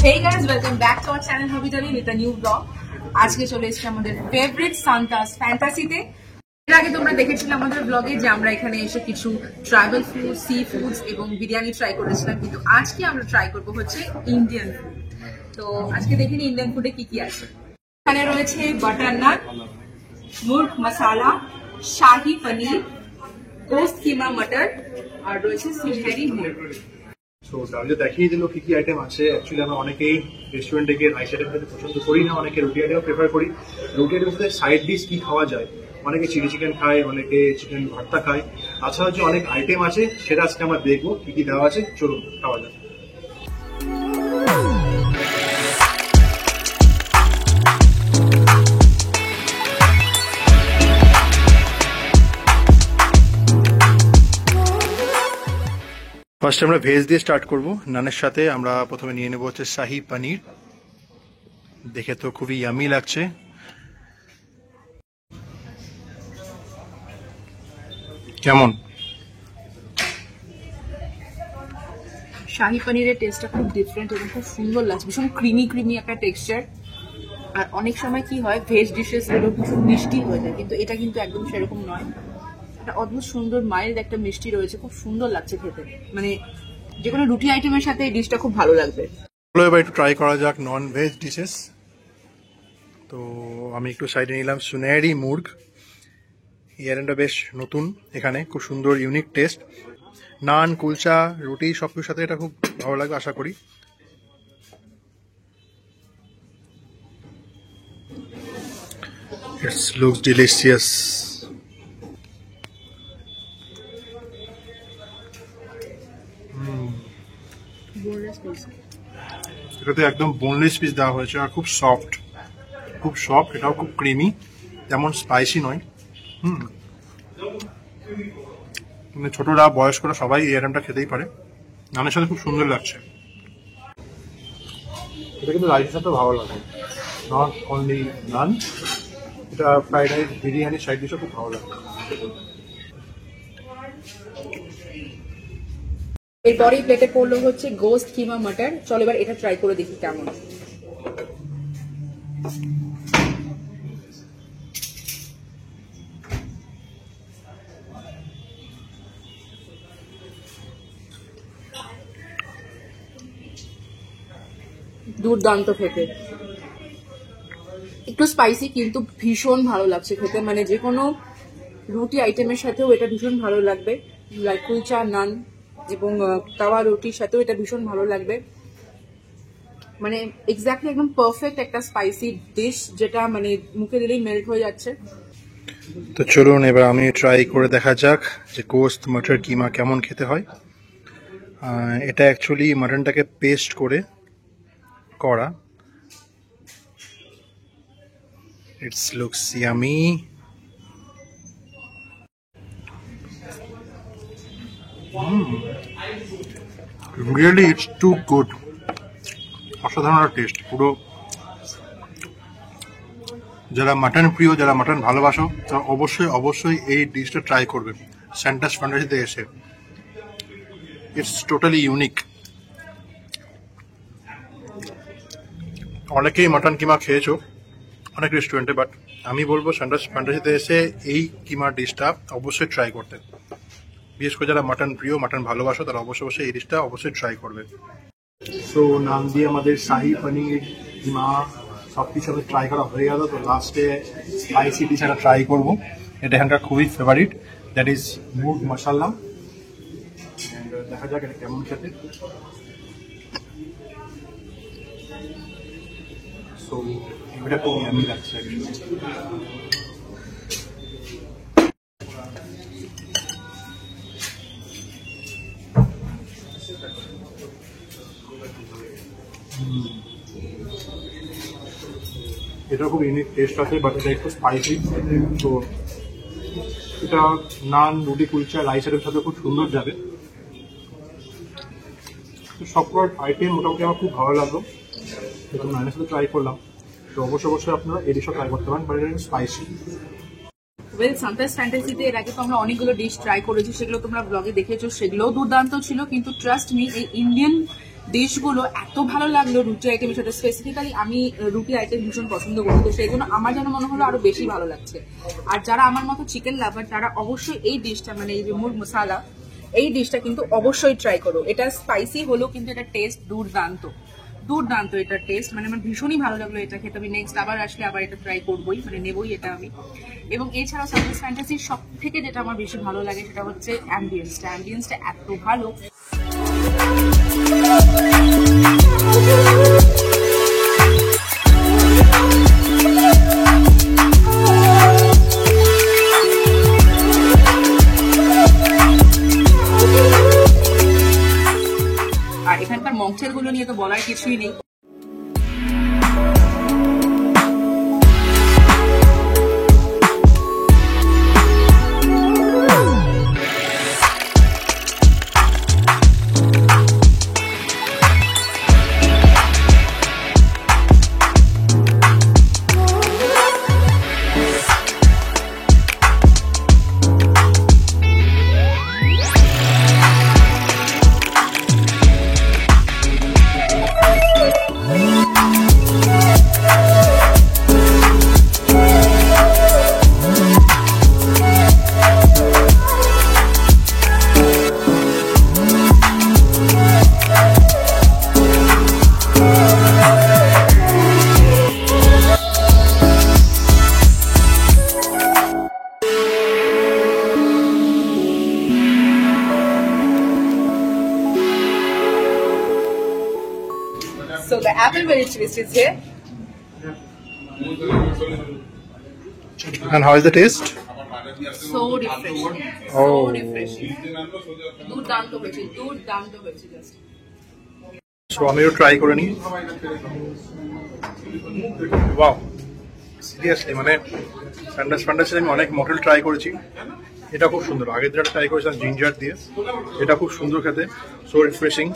Hey guys, welcome back to our channel Habitali with a new vlog. আজকে চলে এসেছি আমাদের ফেভারিট সান্তাস ফ্যান্টাসিতে। এর আগে তোমরা দেখেছিলে আমাদের ব্লগে যে আমরা এখানে এসে কিছু ট্রাইবাল ফুড, সি ফুডস এবং বিরিয়ানি ট্রাই করেছিলাম, কিন্তু আজকে আমরা ট্রাই করব হচ্ছে ইন্ডিয়ান ফুড। তো আজকে দেখিনি ইন্ডিয়ান ফুডে কি কি আছে। এখানে রয়েছে বাটার নান, মুর্গ মশালা, শাহি পনির, গোস্ত কিমা মটর আর রয়েছে সুনহেরি মুর্গ। তো তাহলে দেখিয়ে দিল কি কি আইটেম আছে। অ্যাকচুয়ালি আমরা অনেকেই রেস্টুরেন্টে গিয়ে রাইস আইটেম খেতে পছন্দ করি না, অনেকে রুটি আইটেম প্রেফার করি। রুটি আইটেমের সাথে সাইড ডিশ কি খাওয়া যায়, অনেকে চিলি চিকেন খায়, অনেকে চিকেন ভর্তা খায়। তাছাড়া যে অনেক আইটেম আছে সেটা আজকে আমরা দেখবো কি কি দেওয়া আছে। চলুন খাওয়া যাক। ফার্স্ট আমরা ভেজ দিয়ে স্টার্ট করব। নানের সাথে আমরা প্রথমে নিয়ে নেব হচ্ছে শাহি পনির। দেখে তো খুবই ইয়ামি লাগছে। কেমন? শাহি পনিরের টেস্টটা খুব ডিফারেন্ট এবং খুব সুন্দর লাগছে, ভীষণ ক্রিমি ক্রিমি একটা টেক্সচার। আর অনেক সময় কি হয়, ভেজ ডিশেস গুলো ভীষণ মিষ্টি হয়ে যায়, কিন্তু এটা কিন্তু একদম সেরকম নয়। একটা অদ্ভুত সুন্দর মাইল্ড একটা মিষ্টি রয়েছে, খুব সুন্দর লাগছে খেতে। মানে যে কোনো রুটি আইটেমের সাথে এই ডিশটা খুব ভালো লাগবে। চলো এবার একটু ট্রাই করা যাক নন ভেজ ডিশেস। তো আমি একটু সাইডে নিলাম সুনহেরি মুর্গ। এই আইটেমটা বেশ নতুন, এখানে খুব সুন্দর ইউনিক টেস্ট। নান, কুলচা, রুটি সবকিছুর সাথে এটা খুব ভালো লাগবে আশা করি। It looks delicious. এটাতে একদম বোনলেস পিস দেওয়া হয়েছে আর খুব সফট, খুব সফট। এটাও খুব ক্রিমি, তেমন স্পাইসি নয়। মানে ছোটরা, বয়স্করা সবাই এই আইটেমটা খেতেই পারে। নানের সাথে খুব সুন্দর লাগছে। এটা কিন্তু রাইসের সাথে ভালো লাগে, নট অনলি নান। এটা ফ্রাইড রাইস, বিরিয়ানি, সাইড ডিশও খুব ভালো লাগে। এরপরেই প্লেটে পড়লো হচ্ছে গোস্ত কিমা মটর। চলো এবার এটা ট্রাই করে দেখি কেমন। দুর্দান্ত খেতে, একটু স্পাইসি কিন্তু ভীষণ ভালো লাগছে খেতে। মানে যে কোনো রুটি আইটেমের সাথেও এটা ভীষণ ভালো লাগবে, লাইক কুলচা, নান এবং তাওয়া রুটির সাথেও এটা ভীষণ ভালো লাগবে। মানে এক্স্যাক্টলি একদম পারফেক্ট একটা স্পাইসি ডিশ, যেটা মানে মুখে দিলেই মেল্ট হয়ে যাচ্ছে। তো চলুন এবার আমি ট্রাই করে দেখা যাক যে গোস্ত মটর কিমা কেমন খেতে হয়। এটা অ্যাকচুয়ালি মাটনটাকে পেস্ট করে করা। It's looks yummy. Really it's too good. অসাধারণ টেস্ট পুরো। যারা মাটন প্রিয়, যারা মাটন ভালোবাসো, তারা অবশ্যই অবশ্যই এই ডিশটা ট্রাই করবে সান্তাস ফ্যান্টাসিতে এসে। It's totally unique. অনেকেই মাটন কিমা খেয়েছো অনেক রেস্টুরেন্টে, বাট আমি বলবো সান্তাস ফ্যান্টাসিতে এসে এই কিমা ডিশটা অবশ্যই ট্রাই করতে। বিশেষ করে যারা মাটন প্রিয়, মাটন ভালোবাসো, তারা অবশ্যই অবশ্যই এই ডিশটা অবশ্যই ট্রাই করবে। সো নাম দিয়ে আমাদের শাহি পনির, কিমা সবকিছু আমাদের ট্রাই করা হয়ে গেল। তো লাস্টে স্পাইসি ডিশ একটা ট্রাই করবো। এটা এখানকার খুবই ফেভারিট, দ্যাট ইজ মুর্গ মশালা। দেখা যাক এটা কেমন খেতে। সো এটা খুব ইয়ামি লাগছে। এটা খুব ইউনিক টেস্ট আছে, বাট এটা একটু স্পাইসি। তো এটা নান, রুটি, কুলচা, রাইস আইটেমের সাথে খুব সুন্দর যাবে। সবকটা আইটেম মোটামুটি আমার খুব ভালো লাগলো, এবং নানের সাথে ট্রাই করলাম। তো অবশ্যই অবশ্যই আপনারা এই ডিশটা ট্রাই করতে পারেন, বাট এটা স্পাইসি। ওয়েল, সান্তাস ফ্যান্টাসিতে এর আগে তো আমরা অনেকগুলো ডিশ ট্রাই করেছি, সেগুলো তোমরা ব্লগে দেখেছো, সেগুলোও দুর্দান্ত ছিল। কিন্তু ট্রাস্ট মি, এই ইন্ডিয়ান ডিশগুলো এত ভালো লাগলো রুটি আইটেমের সাথে। স্পেসিফিক্যালি আমি রুটি আইটেম ভীষণ পছন্দ করি, তো সেই জন্য আমার যেন মনে হলো আরো বেশি ভালো লাগছে। আর যারা আমার মতো চিকেন লাভার তারা অবশ্যই এই ডিশটা মানে এই যে মুরগ মশালা এই ডিশটা কিন্তু অবশ্যই ট্রাই করো। এটা স্পাইসি হলো কিন্তু এটা টেস্ট দুর্দান্ত দুর্দান্ত, এটার টেস্ট মানে আমার ভীষণই ভালো লাগলো এটা খেতে। আমি নেক্সট আবার আসলে আবার এটা ট্রাই করবোই, মানে নেবই এটা আমি। এবং এছাড়াও সানরাইজ ফ্যান্টাসির সব থেকে যেটা আমার বেশি ভালো লাগে সেটা হচ্ছে অ্যাম্বিয়েন্সটা। অ্যাম্বিয়েন্সটা এত ভালো। আর এখানকার মকটেল গুলো নিয়ে তো বলার কিছুই নেই। So the apple berry twist is here. And how is the taste? So refreshing. Oh. So refreshing. দুর্দান্ত হয়েছে, দুর্দান্ত হয়েছে জাস্ট। সো আমিও ট্রাই করে নিই। ওয়াও, সিরিয়াসলি মানে ফ্যান্টাসিতে আমি অনেক মডেল ট্রাই করেছি, এটা খুব সুন্দর। আগে যেটা ট্রাই করেছিলাম জিঞ্জার দিয়ে, এটা খুব সুন্দর খেতে, সো রিফ্রেশিং।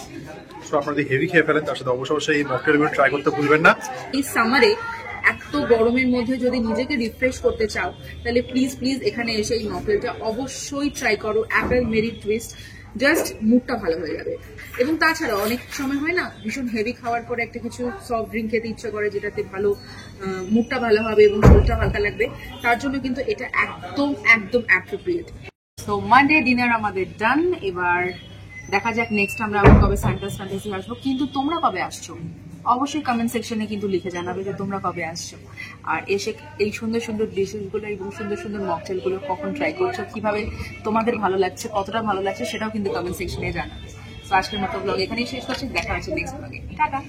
সো আপনারা যদি হেভি খেয়ে ফেলেন তার সাথে অবশ্যই এই মকটেলগুলো ট্রাই করতে ভুলবেন না। এই সামারে এত গরমের মধ্যে যদি নিজেকে রিফ্রেশ করতে চাও তাহলে প্লিজ প্লিজ এখানে এসে এই মকটেলটা অবশ্যই ট্রাই করো। অ্যাপেল মেরি টুইস্ট, জাস্ট মুডটা ভালো হয়ে যাবে। এবং তাছাড়া অনেক সময় হয় না ভীষণ হেভি খাওয়ার পরে একটা কিছু সফট ড্রিঙ্ক খেতে ইচ্ছা করে যেটাতে ভালো মুডটা ভালো হবে এবং শরীরটা হালকা লাগবে, তার জন্য কিন্তু এটা একদম একদম অ্যাপ্রোপ্রিয়েট। তো মানডে ডিনার আমাদের ডান। এবার দেখা যাক নেক্সট আমরা আবার কবে সানরাইজ ফ্যান্টাসি আসবো। কিন্তু তোমরা কবে আসছো অবশ্যই কমেন্ট সেকশনে কিন্তু লিখে জানাবে যে তোমরা কবে আসছো, আর এসে এই সুন্দর সুন্দর ডিশেসগুলো এবং সুন্দর সুন্দর মকটেলগুলো কখন ট্রাই করছো, কিভাবে তোমাদের ভালো লাগছে, কতটা ভালো লাগছে সেটাও কিন্তু কমেন্ট সেকশনে জানাবে। তো আজকের মতো ব্লগ এখানেই শেষ করছি, দেখা হচ্ছে নেক্সট ব্লগে। টাটা।